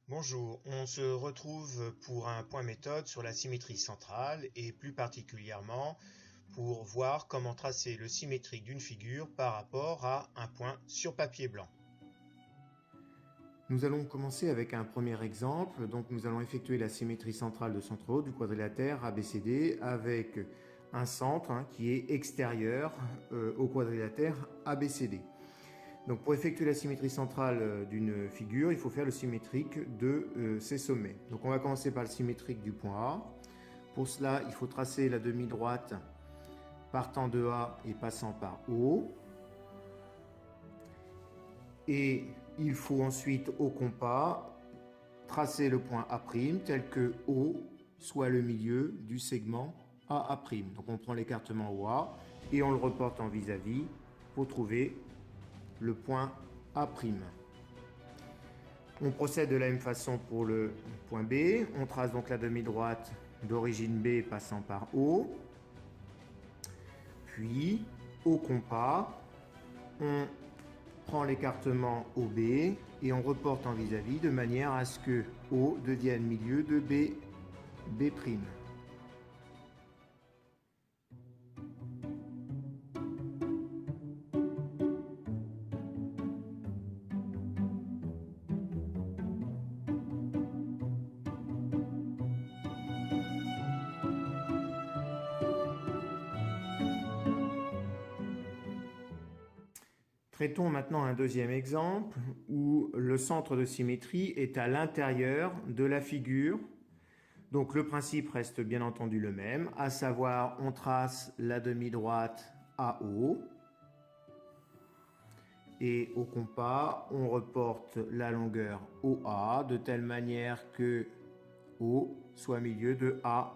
Bonjour, on se retrouve pour un point méthode sur la symétrie centrale et plus particulièrement pour voir comment tracer le symétrique d'une figure par rapport à un point sur papier blanc. Nous allons commencer avec un premier exemple. Donc nous allons effectuer la symétrie centrale de centre haut du quadrilatère ABCD avec un centre qui est extérieur au quadrilatère ABCD. Donc pour effectuer la symétrie centrale d'une figure, il faut faire le symétrique de ses sommets. Donc on va commencer par le symétrique du point A. Pour cela, il faut tracer la demi-droite partant de A et passant par O. Et il faut ensuite au compas tracer le point A' tel que O soit le milieu du segment AA'. Donc on prend l'écartement OA et on le reporte en vis-à-vis pour trouver le point A'. On procède de la même façon pour le point B. On trace donc la demi-droite d'origine B passant par O. Puis, au compas, on prend l'écartement OB et on reporte en vis-à-vis de manière à ce que O devienne milieu de B'. Traitons maintenant un deuxième exemple où le centre de symétrie est à l'intérieur de la figure. Donc le principe reste bien entendu le même, à savoir on trace la demi-droite AO et au compas on reporte la longueur OA de telle manière que O soit milieu de A'.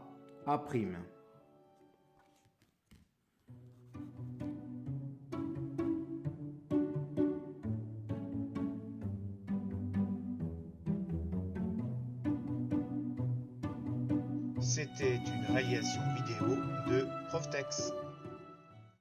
C'était une réalisation vidéo de Proftex.